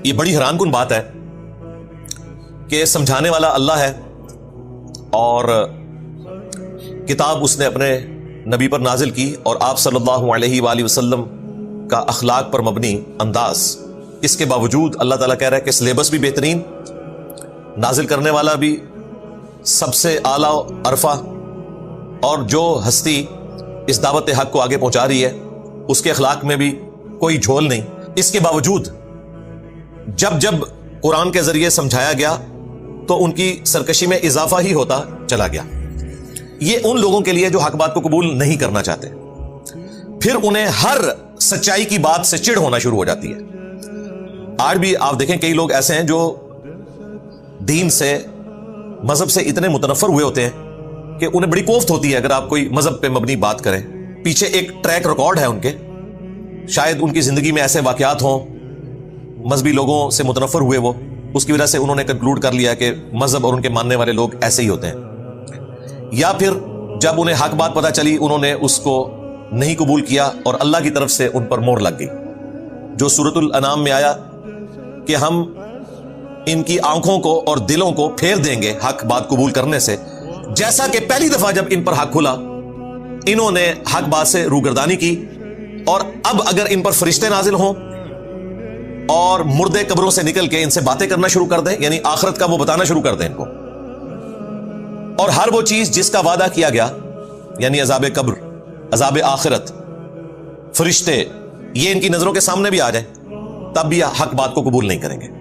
یہ بڑی حیران کن بات ہے کہ سمجھانے والا اللہ ہے اور کتاب اس نے اپنے نبی پر نازل کی، اور آپ صلی اللہ علیہ وآلہ وسلم کا اخلاق پر مبنی انداز، اس کے باوجود اللہ تعالیٰ کہہ رہا ہے کہ سلیبس بھی بہترین، نازل کرنے والا بھی سب سے اعلیٰ عرفہ، اور جو ہستی اس دعوت حق کو آگے پہنچا رہی ہے اس کے اخلاق میں بھی کوئی جھول نہیں۔ اس کے باوجود جب جب قرآن کے ذریعے سمجھایا گیا تو ان کی سرکشی میں اضافہ ہی ہوتا چلا گیا۔ یہ ان لوگوں کے لیے جو حق بات کو قبول نہیں کرنا چاہتے، پھر انہیں ہر سچائی کی بات سے چڑ ہونا شروع ہو جاتی ہے۔ آج بھی آپ دیکھیں کئی لوگ ایسے ہیں جو دین سے، مذہب سے اتنے متنفر ہوئے ہوتے ہیں کہ انہیں بڑی کوفت ہوتی ہے اگر آپ کوئی مذہب پہ مبنی بات کریں۔ پیچھے ایک ٹریک ریکارڈ ہے ان کے، شاید ان کی زندگی میں ایسے واقعات ہوں، مذہبی لوگوں سے متنفر ہوئے وہ، اس کی وجہ سے انہوں نے کنکلوڈ کر لیا کہ مذہب اور ان کے ماننے والے لوگ ایسے ہی ہوتے ہیں، یا پھر جب انہیں حق بات پتہ چلی انہوں نے اس کو نہیں قبول کیا اور اللہ کی طرف سے ان پر مہر لگ گئی، جو سورۃ الانعام میں آیا کہ ہم ان کی آنکھوں کو اور دلوں کو پھیر دیں گے حق بات قبول کرنے سے، جیسا کہ پہلی دفعہ جب ان پر حق کھلا انہوں نے حق بات سے روگردانی کی، اور اب اگر ان پر فرشتے نازل ہوں اور مردے قبروں سے نکل کے ان سے باتیں کرنا شروع کر دیں، یعنی آخرت کا وہ بتانا شروع کر دیں ان کو، اور ہر وہ چیز جس کا وعدہ کیا گیا، یعنی عذاب قبر، عذاب آخرت، فرشتے، یہ ان کی نظروں کے سامنے بھی آ جائیں، تب بھی حق بات کو قبول نہیں کریں گے۔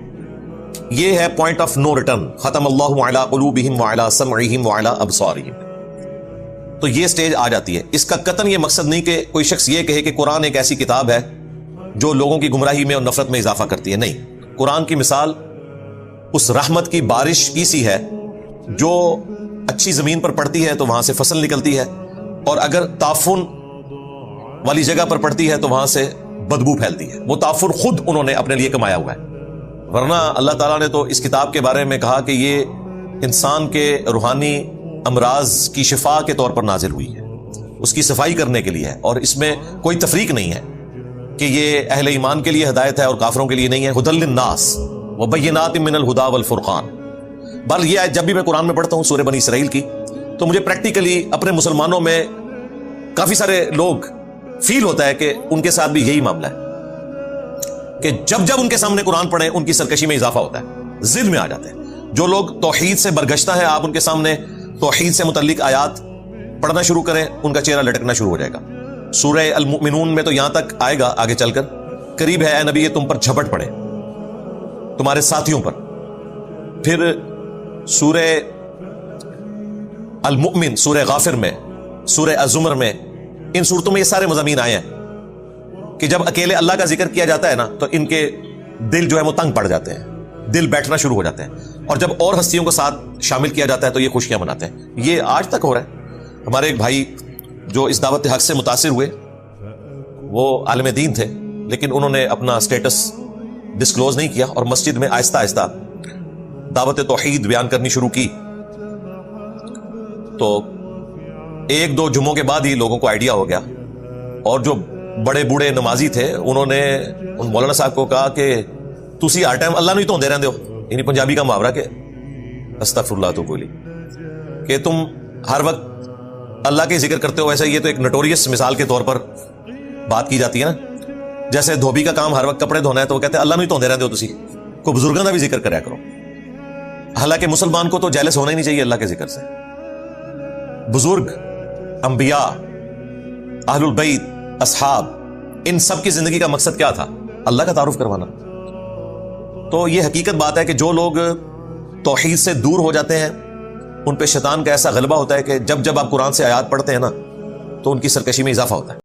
یہ ہے پوائنٹ آف نو ریٹرن، ختم اللہ علی قلوبہم وعلی سمعہم وعلی ابصارہم۔ تو یہ سٹیج آ جاتی ہے۔ اس کا قطعاً یہ مقصد نہیں کہ کوئی شخص یہ کہے کہ قرآن ایک ایسی کتاب ہے جو لوگوں کی گمراہی میں اور نفرت میں اضافہ کرتی ہے، نہیں۔ قرآن کی مثال اس رحمت کی بارش کی سی ہے جو اچھی زمین پر پڑتی ہے تو وہاں سے فصل نکلتی ہے، اور اگر تعفن والی جگہ پر پڑتی ہے تو وہاں سے بدبو پھیلتی ہے۔ وہ تعفن خود انہوں نے اپنے لیے کمایا ہوا ہے، ورنہ اللہ تعالیٰ نے تو اس کتاب کے بارے میں کہا کہ یہ انسان کے روحانی امراض کی شفا کے طور پر نازل ہوئی ہے، اس کی صفائی کرنے کے لیے ہے، اور اس میں کوئی تفریق نہیں ہے کہ یہ اہل ایمان کے لیے ہدایت ہے اور کافروں کے لیے نہیں ہے۔ ھدی للناس وبینات من الہدی والفرقان۔ بل یہ جب بھی میں قرآن میں پڑھتا ہوں سورہ بنی اسرائیل کی، تو مجھے پریکٹیکلی اپنے مسلمانوں میں کافی سارے لوگ فیل ہوتا ہے کہ ان کے ساتھ بھی یہی معاملہ ہے کہ جب جب ان کے سامنے قرآن پڑھیں ان کی سرکشی میں اضافہ ہوتا ہے، ضد میں آ جاتے ہیں۔ جو لوگ توحید سے برگشتہ ہیں، آپ ان کے سامنے توحید سے متعلق آیات پڑھنا شروع کریں ان کا چہرہ لٹکنا شروع ہو جائے گا۔ سورہ المؤمنون میں تو یہاں تک آئے گا آگے چل کر، قریب ہے اے نبی یہ تم پر جھپٹ پڑے، تمہارے ساتھیوں پر۔ پھر سورہ المؤمن، سورہ غافر میں، سورہ الزمر میں، ان صورتوں میں یہ سارے مضامین آئے ہیں کہ جب اکیلے اللہ کا ذکر کیا جاتا ہے نا تو ان کے دل جو ہے وہ تنگ پڑ جاتے ہیں، دل بیٹھنا شروع ہو جاتے ہیں، اور جب اور ہستیوں کو ساتھ شامل کیا جاتا ہے تو یہ خوشیاں مناتے ہیں۔ یہ آج تک ہو رہا ہے۔ ہمارے ایک بھائی جو اس دعوت حق سے متاثر ہوئے، وہ عالم دین تھے لیکن انہوں نے اپنا سٹیٹس ڈسکلوز نہیں کیا، اور مسجد میں آہستہ آہستہ دعوت توحید بیان کرنی شروع کی، تو ایک دو جمعوں کے بعد ہی لوگوں کو آئیڈیا ہو گیا، اور جو بڑے بوڑھے نمازی تھے انہوں نے ان مولانا صاحب کو کہا کہ تسی ہر ٹائم اللہ نہیں دھوندے رہندے ہو، یعنی پنجابی کا محاورہ کہ استغفر اللہ تو بولی کہ تم ہر وقت اللہ کے ذکر کرتے ہو، ویسے یہ تو ایک نٹوریس مثال کے طور پر بات کی جاتی ہے نا، جیسے دھوبی کا کام ہر وقت کپڑے دھونا ہے تو وہ کہتے ہیں اللہ نہیں دھوندے رہندے ہو تسی، کوئی بزرگوں کا بھی ذکر کریا کرو۔ حالانکہ مسلمان کو تو جیلس ہونا ہی نہیں چاہیے اللہ کے ذکر سے۔ بزرگ، انبیاء، اہل البیت، اصحاب، ان سب کی زندگی کا مقصد کیا تھا؟ اللہ کا تعارف کروانا۔ تو یہ حقیقت بات ہے کہ جو لوگ توحید سے دور ہو جاتے ہیں ان پہ شیطان کا ایسا غلبہ ہوتا ہے کہ جب جب آپ قرآن سے آیات پڑھتے ہیں نا تو ان کی سرکشی میں اضافہ ہوتا ہے۔